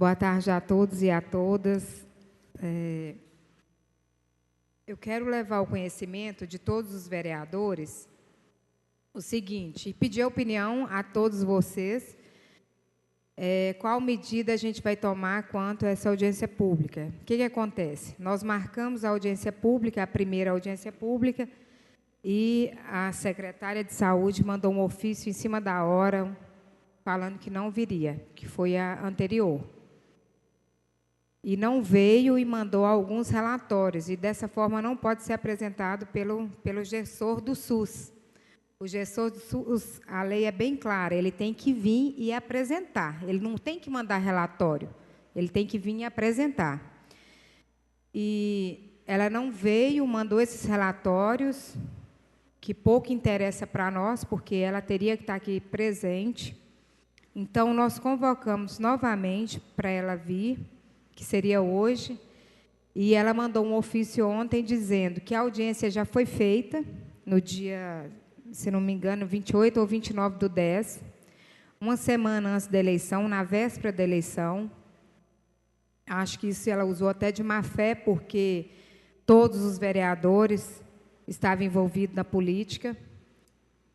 Boa tarde a todos e a todas. Eu quero levar ao conhecimento de todos os vereadores o seguinte, e pedir a opinião a todos vocês, qual medida a gente vai tomar quanto a essa audiência pública. O que acontece? Nós marcamos a audiência pública, a primeira audiência pública, e a secretária de Saúde mandou um ofício em cima da hora, falando que não viria, que foi a anterior. E não veio e mandou alguns relatórios, e dessa forma não pode ser apresentado pelo gestor do SUS. O gestor do SUS, a lei é bem clara, ele tem que vir e apresentar, ele não tem que mandar relatório, ele tem que vir e apresentar. E ela não veio, mandou esses relatórios, que pouco interessa para nós, porque ela teria que estar aqui presente. Então, nós convocamos novamente para ela vir, que seria hoje, e ela mandou um ofício ontem dizendo que a audiência já foi feita no dia, se não me engano, 28 ou 29/10, uma semana antes da eleição, na véspera da eleição. Acho que isso ela usou até de má fé, porque todos os vereadores estavam envolvidos na política.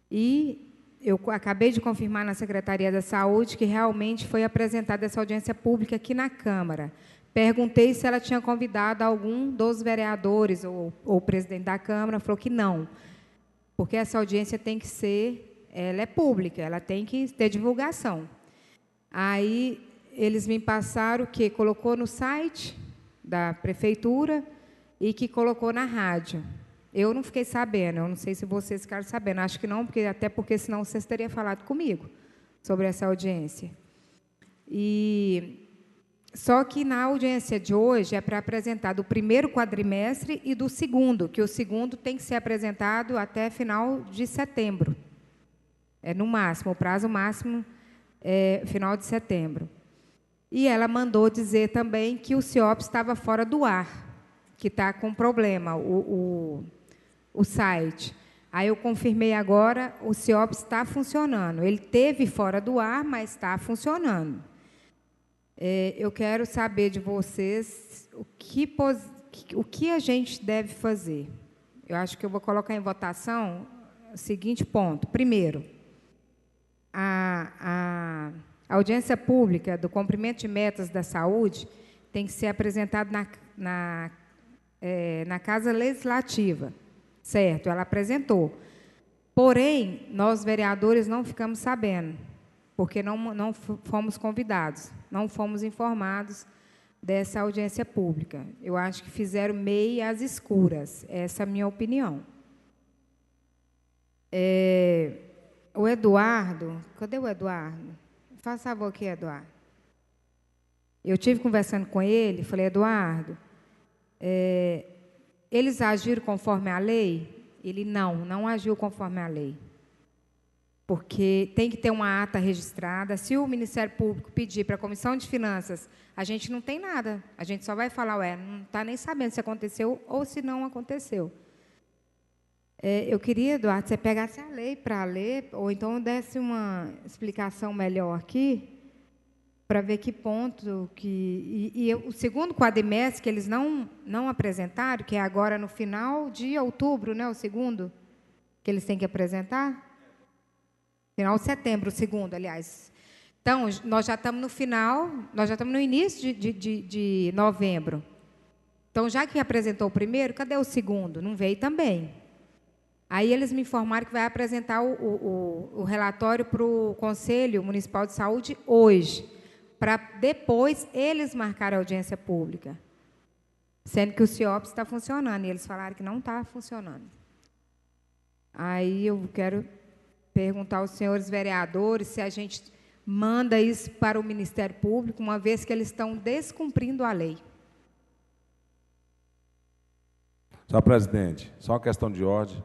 E eu acabei de confirmar na Secretaria da Saúde que realmente foi apresentada essa audiência pública aqui na Câmara. Perguntei se ela tinha convidado algum dos vereadores ou o presidente da Câmara, falou que não, porque essa audiência tem que ser, ela é pública, ela tem que ter divulgação. Aí eles me passaram que colocou no site da prefeitura e que colocou na rádio. Eu não fiquei sabendo, eu não sei se vocês ficaram sabendo, acho que não, até porque senão vocês teriam falado comigo sobre essa audiência. Só que na audiência de hoje é para apresentar do primeiro quadrimestre e do segundo, que o segundo tem que ser apresentado até final de setembro. No máximo, o prazo máximo é final de setembro. E ela mandou dizer também que o CIOP estava fora do ar, que está com problema, o site. Aí eu confirmei agora, o CIOP está funcionando. Ele teve fora do ar, mas está funcionando. Eu quero saber de vocês o que a gente deve fazer. Eu acho que eu vou colocar em votação o seguinte ponto. Primeiro, a audiência pública do cumprimento de metas da saúde tem que ser apresentada na Casa Legislativa. Certo, ela apresentou. Porém, nós, vereadores, não ficamos sabendo, porque não fomos convidados, não fomos informados dessa audiência pública. Eu acho que fizeram meio às escuras, essa é a minha opinião. O Eduardo, cadê o Eduardo? Faça favor aqui, Eduardo. Eu tive conversando com ele, falei, Eduardo, eles agiram conforme a lei? Ele não agiu conforme a lei. Porque tem que ter uma ata registrada. Se o Ministério Público pedir para a Comissão de Finanças, a gente não tem nada. A gente só vai falar, não está nem sabendo se aconteceu ou se não aconteceu. Eu queria, Eduardo, você pegasse a lei para ler, ou então desse uma explicação melhor aqui, para ver que ponto que... o segundo quadrimestre que eles não apresentaram, que é agora no final de outubro, né, o segundo, que eles têm que apresentar? Final de setembro, o segundo, aliás. Então, nós já estamos no final, nós já estamos no início de novembro. Então, já que apresentou o primeiro, cadê o segundo? Não veio também. Aí eles me informaram que vai apresentar o relatório para o Conselho Municipal de Saúde hoje, para depois eles marcarem a audiência pública, sendo que o CIOP está funcionando, e eles falaram que não está funcionando. Aí eu quero perguntar aos senhores vereadores se a gente manda isso para o Ministério Público, uma vez que eles estão descumprindo a lei. Senhor presidente, só uma questão de ordem.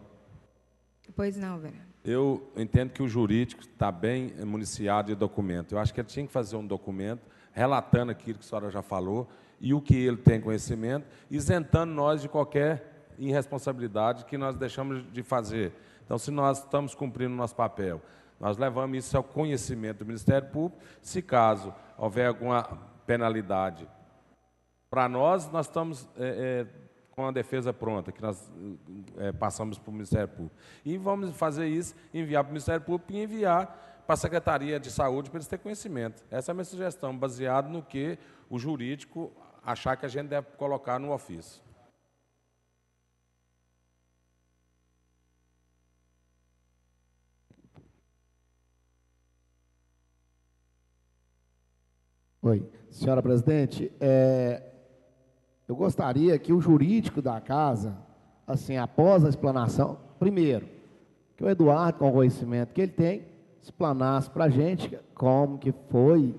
Pois não, vereador. Eu entendo que o jurídico está bem municiado de documento. Eu acho que ele tinha que fazer um documento relatando aquilo que a senhora já falou e o que ele tem conhecimento, isentando nós de qualquer irresponsabilidade que nós deixamos de fazer. Então, se nós estamos cumprindo o nosso papel, nós levamos isso ao conhecimento do Ministério Público. Se caso houver alguma penalidade. Para nós estamos com a defesa pronta, que nós passamos para o Ministério Público. E vamos fazer isso, enviar para o Ministério Público e enviar para a Secretaria de Saúde para eles terem conhecimento. Essa é a minha sugestão, baseado no que o jurídico achar que a gente deve colocar no ofício. Oi, senhora presidente, eu gostaria que o jurídico da casa, assim, após a explanação, primeiro, que o Eduardo, com o conhecimento que ele tem, explanasse para a gente como que foi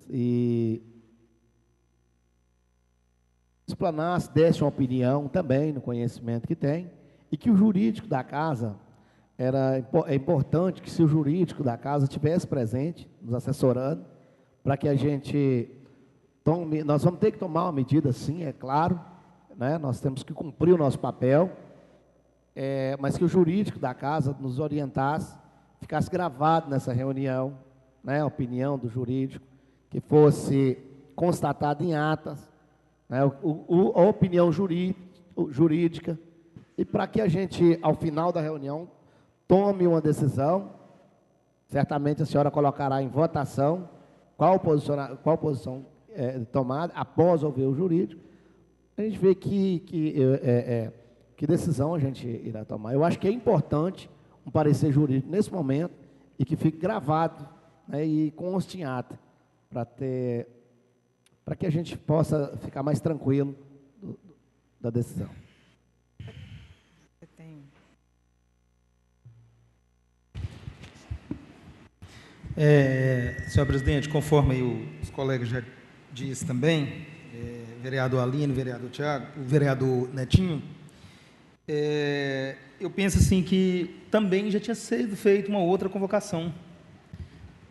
e explanasse, desse uma opinião também no conhecimento que tem, e que o jurídico da casa, é importante que se o jurídico da casa estivesse presente, nos assessorando, para que a gente tome, nós vamos ter que tomar uma medida, sim, é claro, né? Nós temos que cumprir o nosso papel, mas que o jurídico da casa nos orientasse, ficasse gravado nessa reunião, né? A opinião do jurídico, que fosse constatada em atas, né? A opinião jurídica, e para que a gente, ao final da reunião, tome uma decisão. Certamente a senhora colocará em votação qual posição tomada, após ouvir o jurídico, a gente vê que decisão a gente irá tomar. Eu acho que é importante um parecer jurídico nesse momento e que fique gravado, né, e conste em ata, para que a gente possa ficar mais tranquilo da decisão. Senhor presidente, conforme aí os colegas já disse também, vereador Aline, vereador Tiago, o vereador Netinho, eu penso assim que também já tinha sido feita uma outra convocação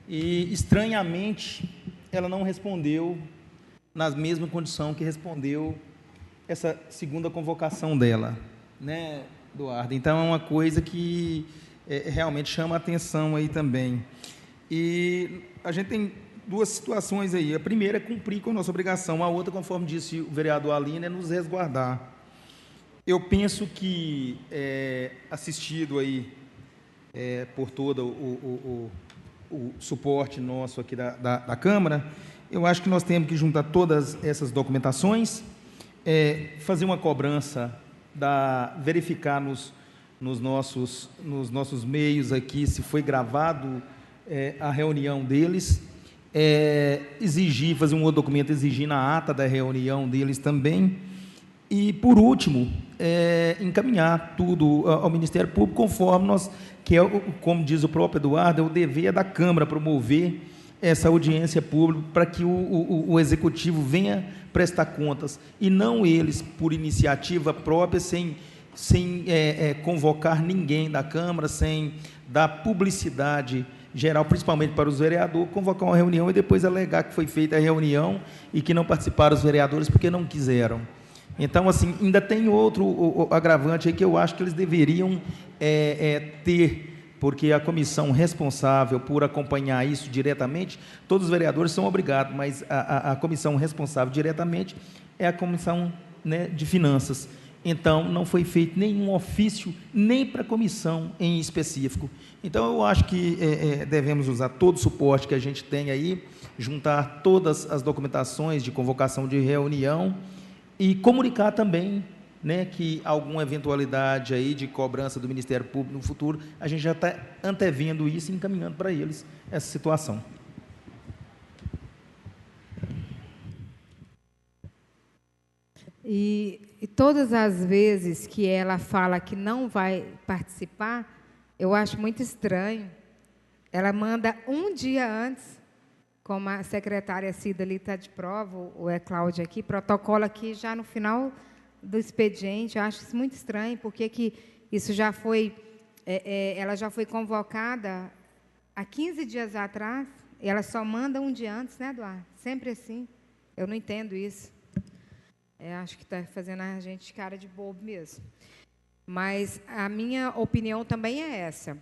e, estranhamente, ela não respondeu na mesma condição que respondeu essa segunda convocação dela, né, Eduardo? Então, é uma coisa que realmente chama a atenção aí também. E a gente tem duas situações aí. A primeira é cumprir com a nossa obrigação, a outra, conforme disse o vereador Aline, é nos resguardar. Eu penso que, assistido aí por todo o suporte nosso aqui da Câmara, eu acho que nós temos que juntar todas essas documentações, fazer uma cobrança, verificar nos nossos meios aqui se foi gravado a reunião deles, exigir, fazer um outro documento exigindo a ata da reunião deles também, e, por último, encaminhar tudo ao Ministério Público, conforme como diz o próprio Eduardo, é o dever da Câmara promover essa audiência pública para que o Executivo venha prestar contas, e não eles, por iniciativa própria, sem convocar ninguém da Câmara, sem dar publicidade geral, principalmente para os vereadores, convocar uma reunião e depois alegar que foi feita a reunião e que não participaram os vereadores porque não quiseram. Então, assim, ainda tem outro agravante aí que eu acho que eles deveriam ter, porque a comissão responsável por acompanhar isso diretamente, todos os vereadores são obrigados, mas a comissão responsável diretamente é a comissão, né, de finanças. Então, não foi feito nenhum ofício, nem para a comissão em específico. Então, eu acho que devemos usar todo o suporte que a gente tem aí, juntar todas as documentações de convocação de reunião e comunicar também, né, que alguma eventualidade aí de cobrança do Ministério Público no futuro, a gente já está antevendo isso e encaminhando para eles essa situação. E todas as vezes que ela fala que não vai participar, eu acho muito estranho. Ela manda um dia antes, como a secretária Cida ali está de prova, ou Cláudia aqui, protocola aqui já no final do expediente. Eu acho isso muito estranho, porque que isso já foi, ela já foi convocada há 15 dias atrás, e ela só manda um dia antes, né, Eduardo? Sempre assim. Eu não entendo isso. Acho que está fazendo a gente cara de bobo mesmo. Mas a minha opinião também é essa,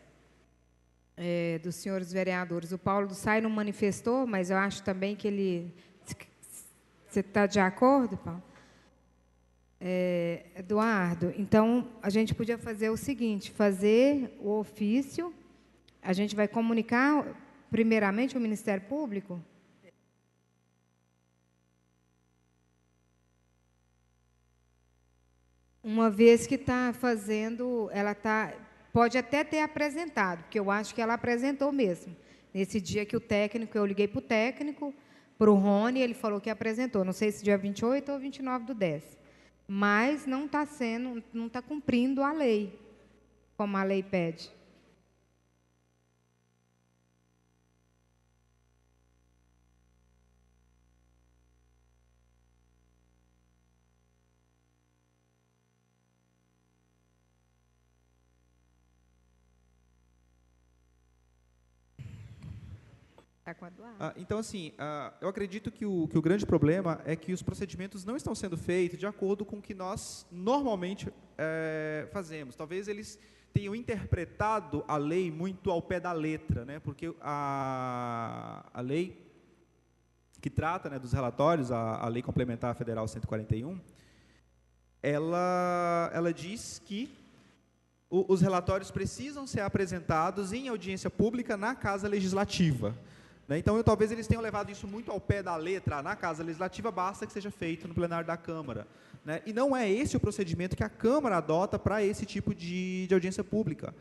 dos senhores vereadores. O Paulo do Sai não manifestou, mas eu acho também que ele, Você está de acordo, Paulo? Eduardo, então, a gente podia fazer o seguinte, fazer o ofício, a gente vai comunicar, primeiramente, ao Ministério Público? Uma vez que está fazendo, pode até ter apresentado, porque eu acho que ela apresentou mesmo. Nesse dia que eu liguei para o técnico, para o Rony, ele falou que apresentou, não sei se dia 28 ou 29/10. Mas não está cumprindo a lei, como a lei pede. Então, assim, eu acredito que o grande problema é que os procedimentos não estão sendo feitos de acordo com o que nós normalmente fazemos. Talvez eles tenham interpretado a lei muito ao pé da letra, né? Porque a lei que trata, né, dos relatórios, a Lei Complementar Federal 141, ela diz que os relatórios precisam ser apresentados em audiência pública na Casa Legislativa. Então, talvez eles tenham levado isso muito ao pé da letra. Na Casa Legislativa, basta que seja feito no plenário da Câmara. E não é esse o procedimento que a Câmara adota para esse tipo de audiência pública,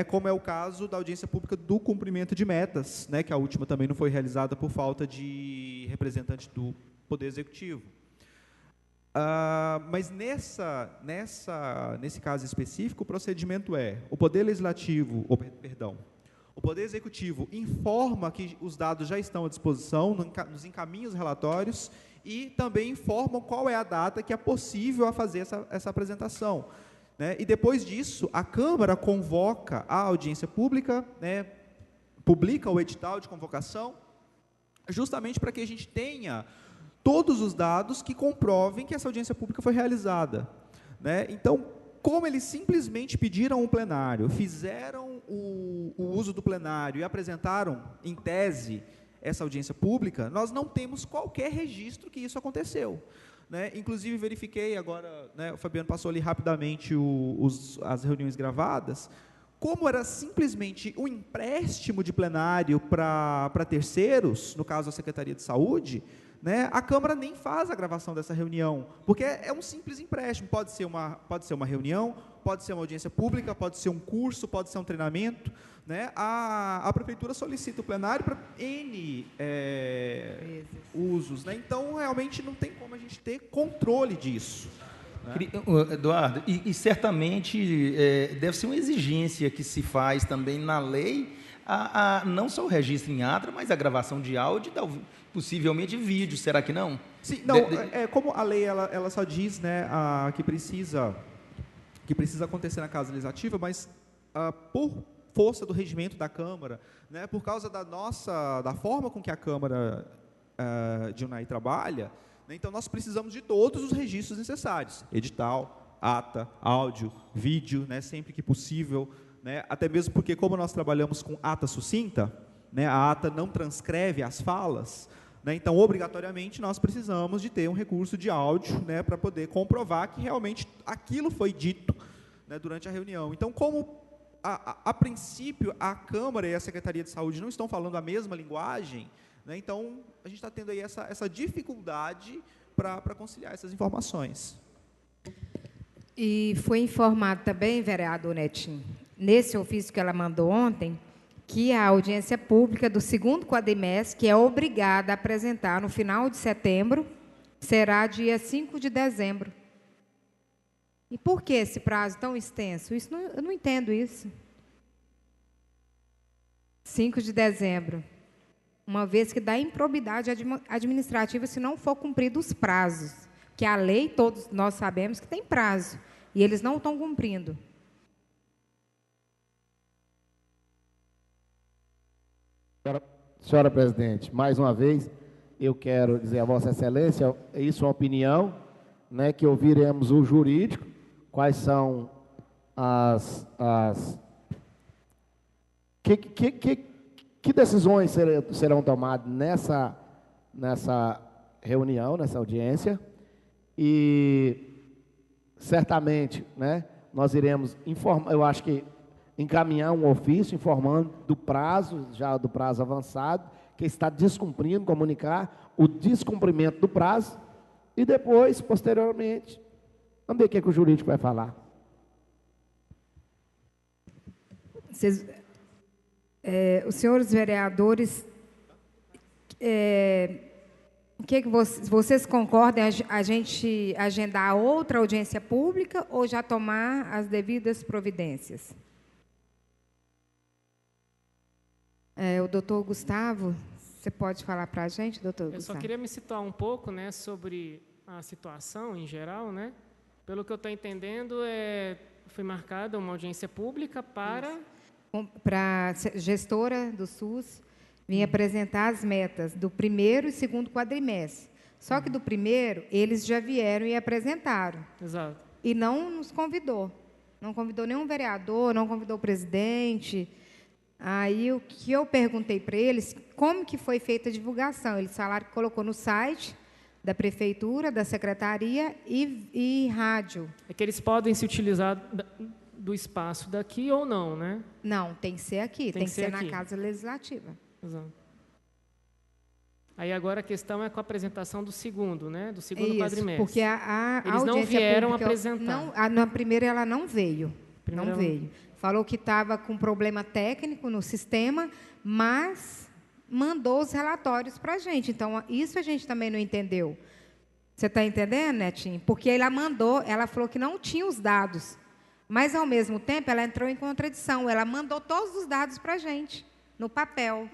como é o caso da audiência pública do cumprimento de metas, que a última também não foi realizada por falta de representante do Poder Executivo. Mas nesse caso específico, o procedimento o Poder Legislativo, o Poder Executivo informa que os dados já estão à disposição, nos encaminha os relatórios e também informam qual é a data que é possível a fazer essa apresentação. E depois disso, a Câmara convoca a audiência pública, publica o edital de convocação, justamente para que a gente tenha todos os dados que comprovem que essa audiência pública foi realizada. Então, como eles simplesmente pediram um plenário, fizeram o uso do plenário e apresentaram, em tese, essa audiência pública, nós não temos qualquer registro que isso aconteceu. Inclusive, verifiquei agora, o Fabiano passou ali rapidamente as reuniões gravadas, como era simplesmente um empréstimo de plenário para terceiros, no caso a Secretaria de Saúde, a Câmara nem faz a gravação dessa reunião, porque é um simples empréstimo, pode ser uma reunião, pode ser uma audiência pública, pode ser um curso, pode ser um treinamento, a Prefeitura solicita o plenário para N usos, então realmente não tem como a gente ter controle disso. Eduardo, e certamente deve ser uma exigência que se faz também na lei, não só o registro em ata, mas a gravação de áudio, possivelmente vídeo, será que não? Sim, não, como a lei ela só diz, que precisa acontecer na Casa Legislativa, mas por força do regimento da Câmara, por causa da forma com que a Câmara de Unai trabalha, então nós precisamos de todos os registros necessários, edital, ata, áudio, vídeo, sempre que possível, até mesmo porque, como nós trabalhamos com ata sucinta, a ata não transcreve as falas, então, obrigatoriamente, nós precisamos de ter um recurso de áudio, para poder comprovar que realmente aquilo foi dito, durante a reunião. Então, como, a princípio, a Câmara e a Secretaria de Saúde não estão falando a mesma linguagem, então, a gente está tendo aí essa dificuldade para conciliar essas informações. E foi informado também, vereador Netinho, nesse ofício que ela mandou ontem, que a audiência pública do segundo quadrimestre, que é obrigada a apresentar no final de setembro, será dia 5 de dezembro. E por que esse prazo tão extenso? Eu não entendo isso. 5 de dezembro. Uma vez que dá improbidade administrativa se não for cumprido os prazos. Que a lei, todos nós sabemos que tem prazo. E eles não estão cumprindo. Senhora presidente, mais uma vez, eu quero dizer a Vossa Excelência, isso é uma opinião, que ouviremos o jurídico, quais são que decisões serão tomadas reunião, nessa audiência, e certamente, né, nós iremos informar, eu acho que encaminhar um ofício informando do prazo, já do prazo avançado, que está descumprindo, comunicar o descumprimento do prazo, e depois, posteriormente, vamos ver o que o jurídico vai falar. Os senhores vereadores, que vocês concordam a gente agendar outra audiência pública ou já tomar as devidas providências? O doutor Gustavo, você pode falar para a gente, doutor Gustavo? Eu só queria me situar um pouco, né, sobre a situação em geral, né? Pelo que eu estou entendendo, foi marcada uma audiência pública para a gestora do SUS vir apresentar as metas do primeiro e segundo quadrimestre. Só que do primeiro, eles já vieram e apresentaram. Exato. E não nos convidou. Não convidou nenhum vereador, não convidou o presidente. Aí, o que eu perguntei para eles, como que foi feita a divulgação? Eles falaram que colocou no site da prefeitura, da secretaria e rádio. É que eles podem se utilizar do espaço daqui ou não, né? Não, tem que ser aqui, tem que ser aqui. na Casa Legislativa. Exato. Aí agora a questão é com a apresentação do segundo, né? Do segundo quadrimestre. Porque eles não vieram apresentar. Na primeira ela não veio. Não veio. Falou que estava com problema técnico no sistema, mas mandou os relatórios para a gente. Então, isso a gente também não entendeu. Você está entendendo, Netinho? Porque ela falou que não tinha os dados, mas, ao mesmo tempo, ela entrou em contradição. Ela mandou todos os dados para a gente, no papel.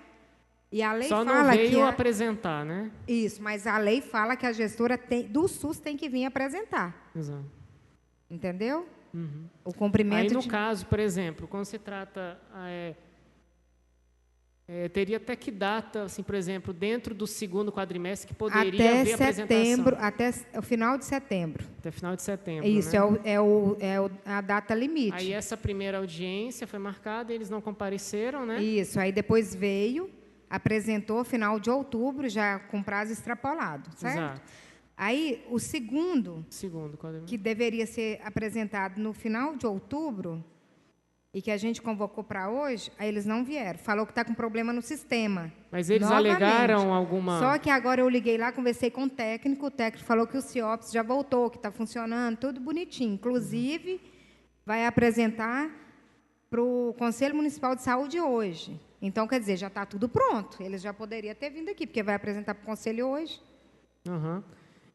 E a lei só fala não veio que apresentar, né? Isso, mas a lei fala que a gestora do SUS tem que vir apresentar. Exato. Entendeu? Uhum. O cumprimento aí, no caso, por exemplo, quando se trata... teria até que data, assim, por exemplo, dentro do segundo quadrimestre que poderia haver apresentação? Até o final de setembro. Até final de setembro, Isso, né? a data limite. Aí essa primeira audiência foi marcada, eles não compareceram, né? Isso, aí depois veio, apresentou final de outubro, já com prazo extrapolado, certo? Exato. Aí, o segundo quadrimestre, que deveria ser apresentado no final de outubro, e que a gente convocou para hoje, aí eles não vieram. Falou que está com problema no sistema. Mas eles novamente. alegaram alguma... Só que agora eu liguei lá, conversei com o técnico falou que o CIOPS já voltou, que está funcionando, tudo bonitinho. Inclusive, vai apresentar para o Conselho Municipal de Saúde hoje. Então, quer dizer, já está tudo pronto. Eles já poderiam ter vindo aqui, porque vai apresentar para o Conselho hoje. Uhum.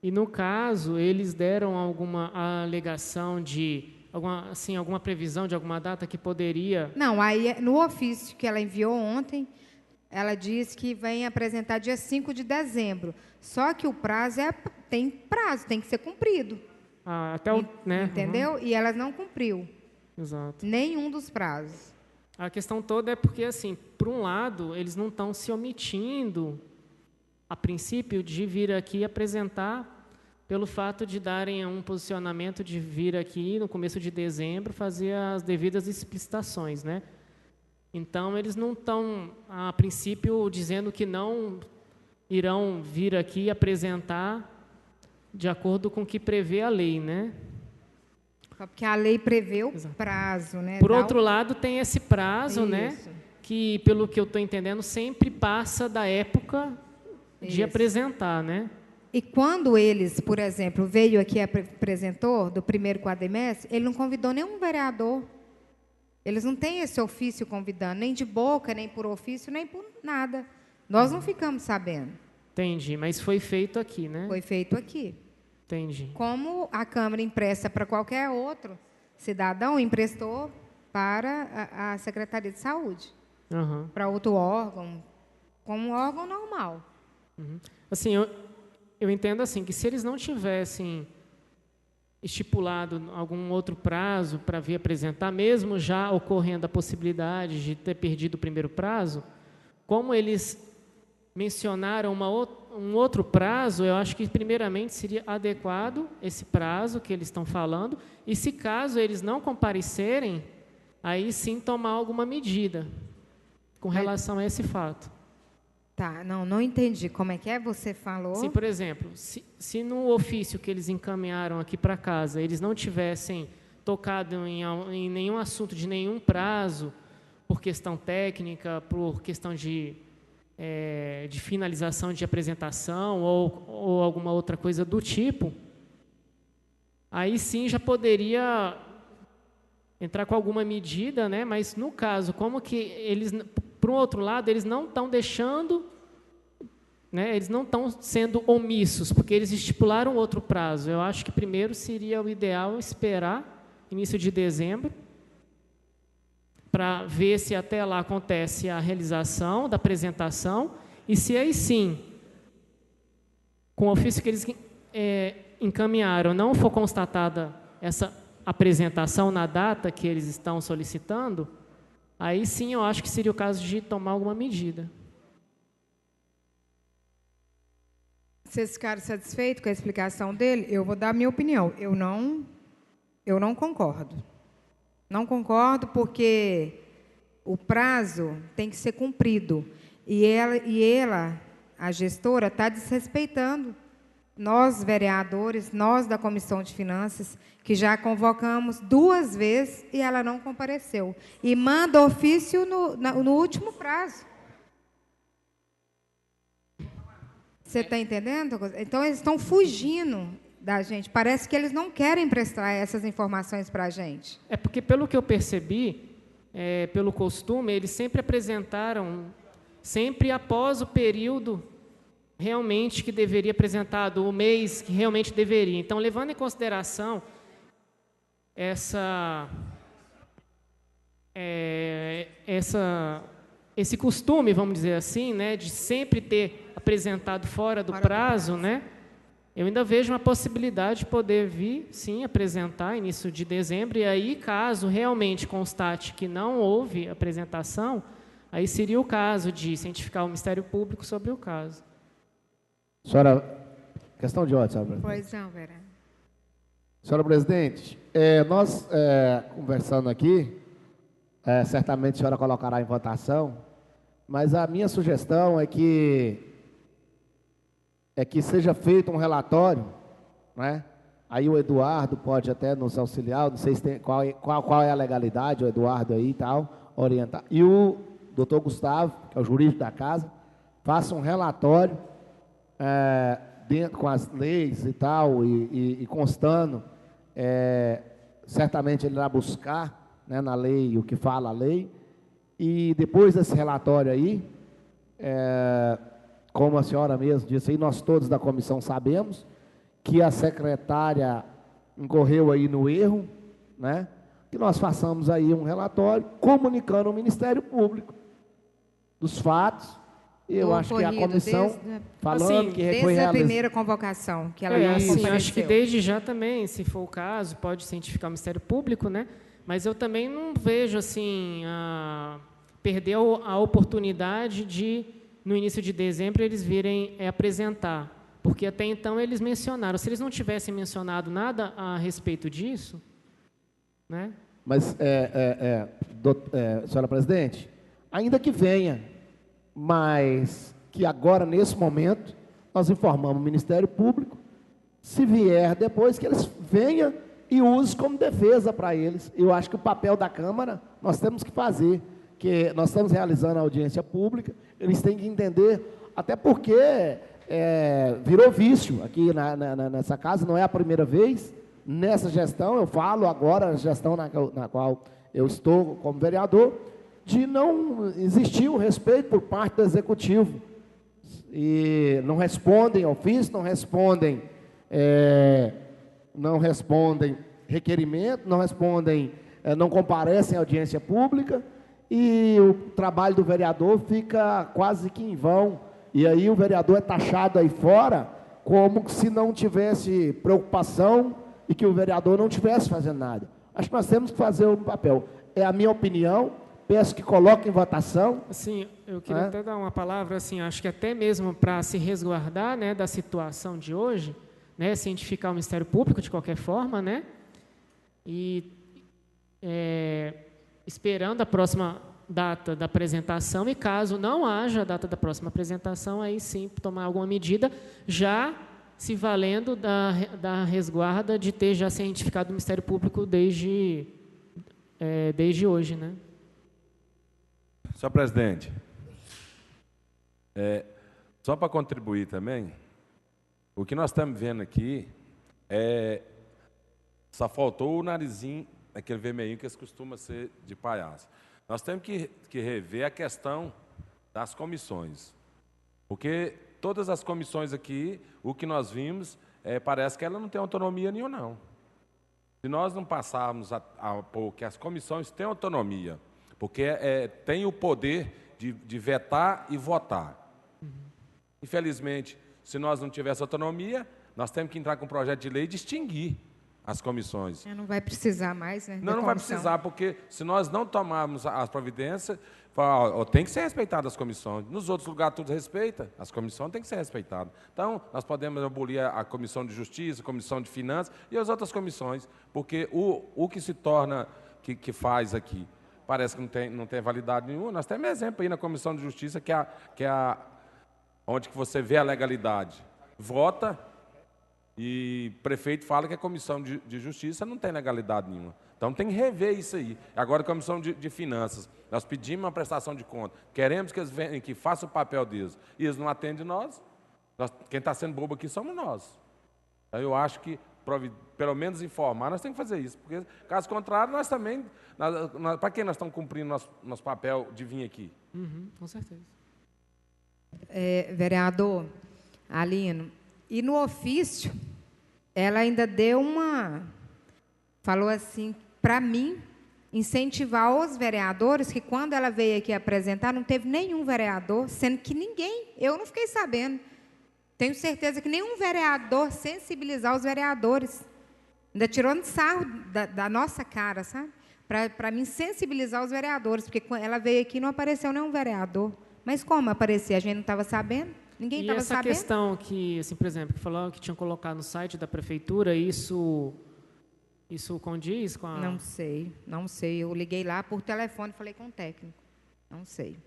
E, no caso, eles deram alguma alegação de... alguma previsão de alguma data que poderia... Não, aí no ofício que ela enviou ontem, ela disse que vem apresentar dia 5 de dezembro. Só que o prazo tem que ser cumprido. Até o... né? Entendeu? E ela não cumpriu. Exato. Nenhum dos prazos. A questão toda é porque, assim, por um lado, eles não estão se omitindo, a princípio, de vir aqui apresentar... pelo fato de darem um posicionamento de vir aqui no começo de dezembro fazer as devidas explicitações, né? Então, eles não estão, a princípio, dizendo que não irão vir aqui apresentar de acordo com o que prevê a lei, né? Só porque a lei prevê o prazo, né? Por outro lado, tem esse prazo, né? Que, pelo que eu estou entendendo, sempre passa da época de apresentar, né? E quando eles, por exemplo, veio aqui e apresentou do primeiro quadrimestre, ele não convidou nenhum vereador. Eles não têm esse ofício convidando, nem de boca, nem por ofício, nem por nada. Nós não ficamos sabendo. Entendi, mas foi feito aqui, né? Foi feito aqui. Entendi. Como a Câmara empresta para qualquer outro cidadão, emprestou para a Secretaria de Saúde. Uhum. Para outro órgão, como um órgão normal. Uhum. Assim, eu entendo assim, que se eles não tivessem estipulado algum outro prazo para vir apresentar, mesmo já ocorrendo a possibilidade de ter perdido o primeiro prazo, como eles mencionaram um outro prazo, eu acho que primeiramente seria adequado esse prazo que eles estão falando, e se caso eles não comparecerem, aí sim tomar alguma medida com relação a esse fato. Tá, não entendi. Como é que é? Você falou... Sim, por exemplo, se no ofício que eles encaminharam aqui para casa, eles não tivessem tocado em nenhum assunto de nenhum prazo, por questão técnica, por questão de finalização de apresentação ou alguma outra coisa do tipo, aí sim já poderia entrar com alguma medida, né? Mas no caso, como que eles, por um outro lado, eles não estão deixando, né? Eles não estão sendo omissos, porque eles estipularam outro prazo. Eu acho que primeiro seria o ideal esperar início de dezembro, para ver se até lá acontece a realização da apresentação, e se aí sim, com o ofício que eles encaminharam, não for constatada essa apresentação na data que eles estão solicitando, aí sim eu acho que seria o caso de tomar alguma medida. Vocês ficaram satisfeitos com a explicação dele? Eu vou dar a minha opinião. Eu não concordo. Não concordo porque o prazo tem que ser cumprido. E ela, a gestora, está desrespeitando nós, vereadores, nós da Comissão de Finanças, que já convocamos 2 vezes e ela não compareceu. E manda ofício no último prazo. Você está entendendo? Então, eles estão fugindo da gente. Parece que eles não querem prestar essas informações para a gente. É porque, pelo que eu percebi, pelo costume, eles sempre apresentaram, sempre após o período realmente que deveria apresentado, o mês que realmente deveria. Então, levando em consideração esse costume, vamos dizer assim, né, de sempre ter apresentado fora do prazo, né, eu ainda vejo uma possibilidade de poder vir, sim, apresentar início de dezembro, e aí, caso realmente constate que não houve apresentação, aí seria o caso de cientificar o Ministério Público sobre o caso. Senhora, questão de ordem, senhora presidente. Pois não, Vera. Senhora presidente, nós conversando aqui, certamente a senhora colocará em votação, mas a minha sugestão é que seja feito um relatório, né? Aí o Eduardo pode até nos auxiliar, não sei se tem, qual é a legalidade, o Eduardo aí e tal, orientar. E o doutor Gustavo, que é o jurídico da casa, faça um relatório dentro com as leis e tal, e constando, certamente ele irá buscar, né, na lei o que fala a lei, e depois desse relatório aí, como a senhora mesmo disse aí, nós todos da comissão sabemos que a secretária incorreu aí no erro, né? Que nós façamos aí um relatório comunicando ao Ministério Público dos fatos. Eu acho que a comissão falando assim, que desde a primeira convocação que ela não compareceu. Acho que desde já também, se for o caso, pode cientificar o Ministério Público, né? Mas eu também não vejo assim perder a oportunidade de no início de dezembro eles virem apresentar, porque até então eles mencionaram. Se eles não tivessem mencionado nada a respeito disso, né? Mas, senhora presidente, ainda que venha, mas que agora, nesse momento, nós informamos o Ministério Público, se vier depois, que eles venham e usem como defesa para eles. Eu acho que o papel da Câmara nós temos que fazer, que nós estamos realizando a audiência pública, eles têm que entender, até porque virou vício aqui nessa casa, não é a primeira vez, nessa gestão, eu falo agora, a gestão na qual eu estou como vereador, de não existir o respeito por parte do Executivo, e não respondem ofício, não respondem requerimento, não comparecem à audiência pública, e o trabalho do vereador fica quase que em vão, e aí o vereador é taxado aí fora como se não tivesse preocupação e que o vereador não estivesse fazendo nada. Acho que nós temos que fazer um papel. É a minha opinião, peço que coloque em votação. Assim, eu queria até dar uma palavra, assim, acho que até mesmo para se resguardar, né, da situação de hoje, né, cientificar o Ministério Público de qualquer forma, né, e esperando a próxima data da apresentação e, caso não haja a data da próxima apresentação, aí sim tomar alguma medida, já se valendo da resguarda de ter já cientificado o Ministério Público desde hoje, né? Senhor presidente, só para contribuir também, o que nós estamos vendo aqui só faltou o narizinho, aquele vermelhinho que eles costumam ser de palhaço. Nós temos que rever a questão das comissões, porque todas as comissões aqui, o que nós vimos, parece que ela não tem autonomia nenhuma, não. Se nós não passarmos a pôr que as comissões têm autonomia, porque tem o poder de vetar e votar. Infelizmente, se nós não tivéssemos autonomia, nós temos que entrar com um projeto de lei e extinguir as comissões. Não vai precisar mais, né? Não vai precisar, porque se nós não tomarmos as providências, tem que ser respeitadas as comissões. Nos outros lugares tudo respeita, as comissões têm que ser respeitadas. Então, nós podemos abolir a Comissão de Justiça, a Comissão de Finanças e as outras comissões, porque o que se torna, que faz aqui, parece que não tem validade nenhuma. Nós temos exemplo aí na Comissão de Justiça, onde que você vê a legalidade. Vota e o prefeito fala que a Comissão de Justiça não tem legalidade nenhuma. Então tem que rever isso aí. Agora a Comissão de Finanças, nós pedimos uma prestação de conta, queremos que eles venham, que façam o papel deles, e eles não atendem nós, quem está sendo bobo aqui somos nós. Então eu acho que, pelo menos informar, nós temos que fazer isso, porque caso contrário, nós também, para que nós estamos cumprindo nosso papel de vir aqui? Com certeza. Vereador Alino, e no ofício, ela ainda deu falou assim, para mim, incentivar os vereadores, que quando ela veio aqui apresentar, não teve nenhum vereador, sendo que eu não fiquei sabendo. Tenho certeza que nenhum vereador sensibilizar os vereadores. Ainda tirou no sarro da nossa cara, sabe? Para mim sensibilizar os vereadores, porque quando ela veio aqui não apareceu nenhum vereador. Mas como aparecia? A gente não estava sabendo? Ninguém estava sabendo? E essa questão que, assim, por exemplo, que falou que tinham colocado no site da prefeitura, isso condiz com a... Não sei. Eu liguei lá por telefone e falei com o técnico. Não sei.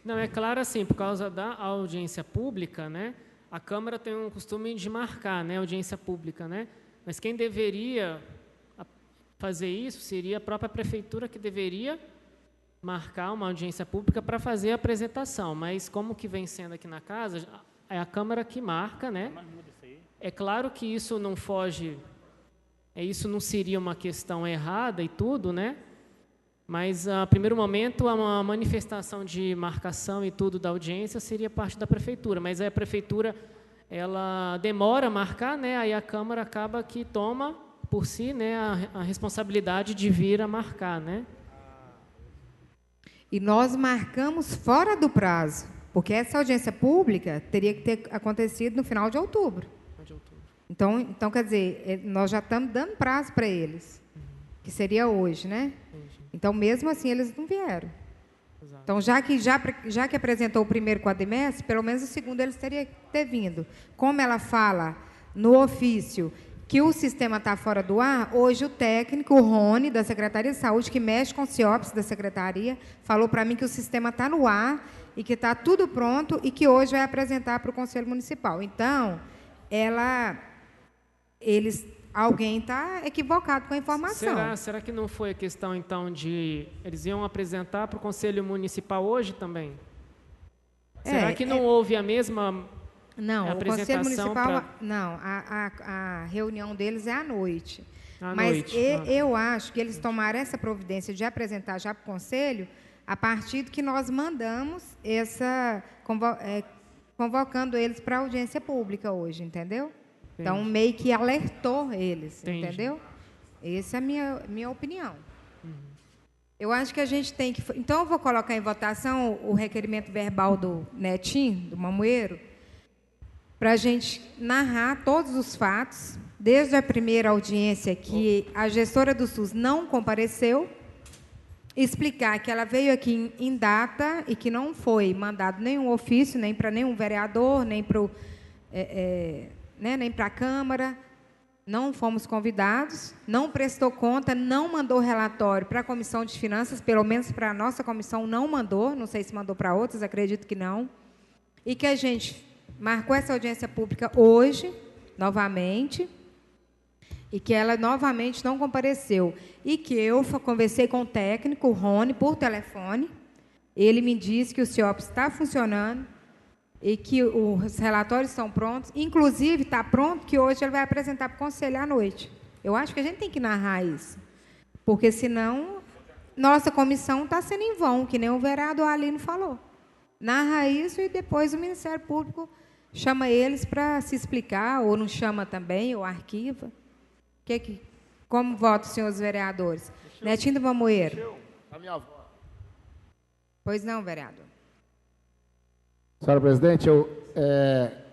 Não, é claro assim, por causa da audiência pública, né? A Câmara tem um costume de marcar, né, a audiência pública, né? Mas quem deveria fazer isso seria a própria prefeitura, que deveria marcar uma audiência pública para fazer a apresentação. Mas como que vem sendo aqui na casa, é a Câmara que marca, né? É claro que isso não foge, isso não seria uma questão errada e tudo, né? Mas, a primeiro momento, a manifestação de marcação e tudo da audiência seria parte da prefeitura. Mas aí a prefeitura, ela demora a marcar, né? Aí a Câmara acaba que toma por si, né, a responsabilidade de vir a marcar, né? E nós marcamos fora do prazo, porque essa audiência pública teria que ter acontecido no final de outubro. Então quer dizer, nós já estamos dando prazo para eles, que seria hoje, né? Então, mesmo assim, eles não vieram. Exato. Então, já que apresentou o primeiro quadrimestre, pelo menos o segundo eles teriam que ter vindo. Como ela fala no ofício que o sistema está fora do ar, hoje o técnico, o Rony, da Secretaria de Saúde, que mexe com o CIOPS da Secretaria, falou para mim que o sistema está no ar e que está tudo pronto e que hoje vai apresentar para o Conselho Municipal. Então, alguém está equivocado com a informação. Será que não foi a questão, então, de... Eles iam apresentar para o Conselho Municipal hoje também? Será que não houve a mesma não, o Conselho Municipal... Não, a reunião deles é à noite. Eu acho que eles tomaram essa providência de apresentar já para o Conselho a partir do que nós mandamos convocando eles para a audiência pública hoje, entendeu? Então, meio que alertou eles, entendeu? Essa é a minha opinião. Eu acho que a gente tem que... Então, eu vou colocar em votação o requerimento verbal do Netinho, do Mamoeiro, para a gente narrar todos os fatos, desde a primeira audiência que a gestora do SUS não compareceu, explicar que ela veio aqui em data e que não foi mandado nenhum ofício, nem para nenhum vereador, nem para nem para a Câmara. Não fomos convidados, não prestou conta, não mandou relatório para a Comissão de Finanças, pelo menos para a nossa comissão não mandou, não sei se mandou para outras, acredito que não. E que a gente marcou essa audiência pública hoje, novamente, e que ela novamente não compareceu. E que eu conversei com o técnico, o Rony, por telefone. Ele me disse que o CIOP está funcionando e que os relatórios estão prontos. Inclusive, está pronto que hoje ele vai apresentar para o conselho à noite. Eu acho que a gente tem que narrar isso. Porque, senão, nossa comissão está sendo em vão, que nem o vereador Alino falou. Narra isso e depois o Ministério Público chama eles para se explicar, ou não chama também, ou arquiva. Como votam os senhores vereadores? Netinho do Mamoeiro. A minha avó. Pois não, vereador. Senhora presidente, eu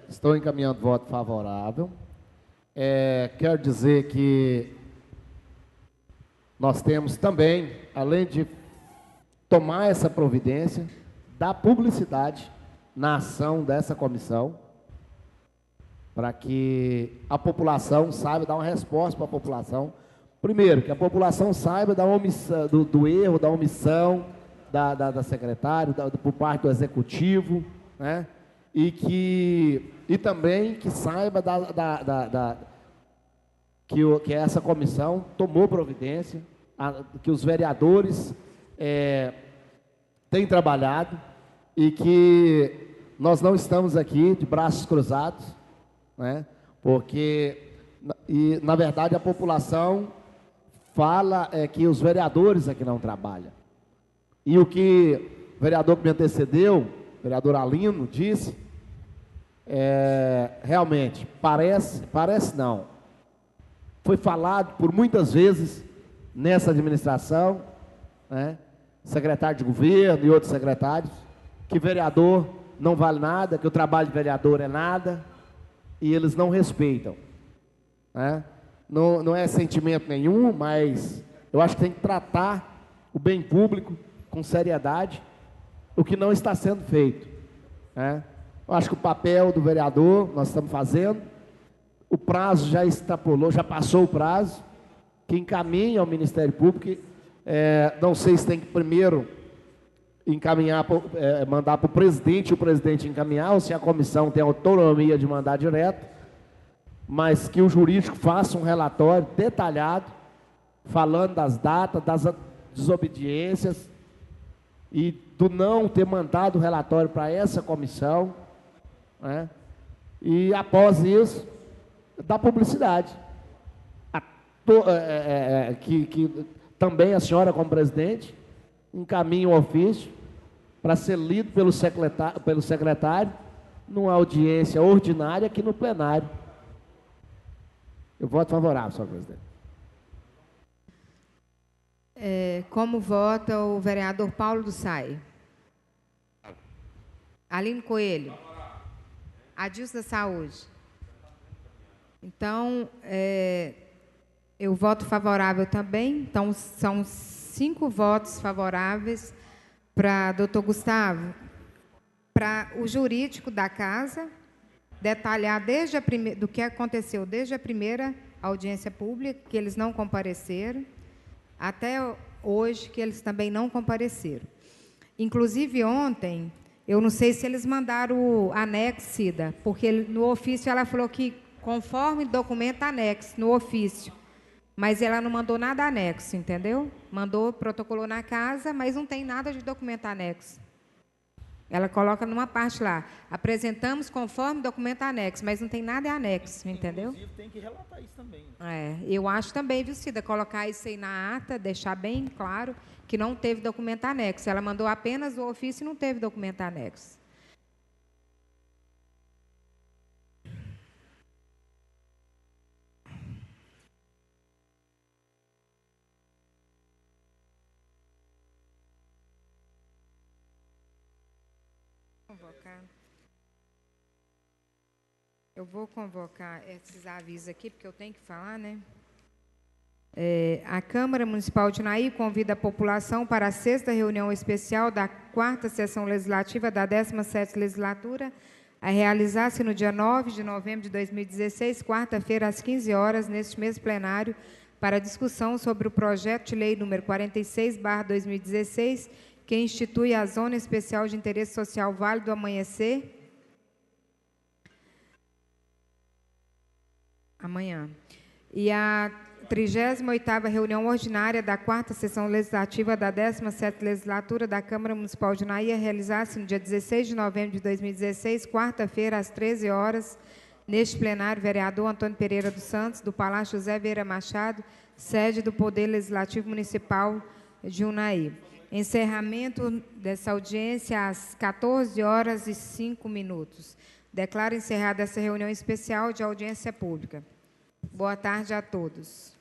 estou encaminhando voto favorável. Quero dizer que nós temos também, além de tomar essa providência, dar publicidade na ação dessa comissão, para que a população saiba, dar uma resposta para a população. Primeiro, que a população saiba da omissão, do erro, da omissão da secretária, por parte do executivo, né? E também que saiba que essa comissão tomou providência, que os vereadores têm trabalhado e que nós não estamos aqui de braços cruzados, né? Porque, na verdade, a população fala que os vereadores aqui não trabalham. E o que o vereador que me antecedeu, o vereador Alino, disse, realmente, parece não. Foi falado por muitas vezes nessa administração, né, secretário de governo e outros secretários, que vereador não vale nada, que o trabalho de vereador é nada, e eles não respeitam, né? Não é sentimento nenhum, mas eu acho que tem que tratar o bem público com seriedade, o que não está sendo feito, né? Eu acho que o papel do vereador nós estamos fazendo, o prazo já extrapolou, já passou o prazo, que encaminha ao Ministério Público, não sei se tem que primeiro encaminhar, mandar para o presidente, e o presidente encaminhar, ou se a comissão tem autonomia de mandar direto, mas que o jurídico faça um relatório detalhado, falando das datas, das desobediências, e do não ter mandado o relatório para essa comissão, né? E após isso, da publicidade. Que também a senhora, como presidente, encaminha um ofício para ser lido pelo secretário numa audiência ordinária aqui no plenário. Eu voto favorável, senhor presidente. Como vota o vereador Paulo do Sai? Aline Coelho. Adilson da Saúde. Então, eu voto favorável também. Então, são 5 votos favoráveis para doutor Gustavo, para o jurídico da casa detalhar do que aconteceu desde a primeira audiência pública, que eles não compareceram, até hoje, que eles também não compareceram. Inclusive, ontem, eu não sei se eles mandaram o anexo, Cida, porque no ofício ela falou que conforme documento anexo, no ofício, mas ela não mandou nada anexo, entendeu? Mandou, protocolou na casa, mas não tem nada de documento anexo. Ela coloca numa parte lá, apresentamos conforme documento anexo, mas não tem nada anexo, entendeu? Inclusive, tem que relatar isso também. Eu acho também, viu, Cida, colocar isso aí na ata, deixar bem claro que não teve documento anexo. Ela mandou apenas o ofício e não teve documento anexo. Eu vou convocar esses avisos aqui, porque eu tenho que falar, né? A Câmara Municipal de Unaí convida a população para a 6ª reunião especial da 4ª sessão legislativa da 17ª legislatura, a realizar-se no dia 9 de novembro de 2016, quarta-feira, às 15 horas, neste mesmo plenário, para discussão sobre o projeto de lei número 46/2016, que institui a Zona Especial de Interesse Social Vale do Amanhecer, amanhã. E a 38ª reunião ordinária da 4ª sessão legislativa da 17ª legislatura da Câmara Municipal de Unaí, a realizar-se no dia 16 de novembro de 2016, quarta-feira, às 13 horas, neste plenário, vereador Antônio Pereira dos Santos, do Palácio José Vieira Machado, sede do Poder Legislativo Municipal de Unaí. Encerramento dessa audiência às 14h05. Declaro encerrada essa reunião especial de audiência pública. Boa tarde a todos.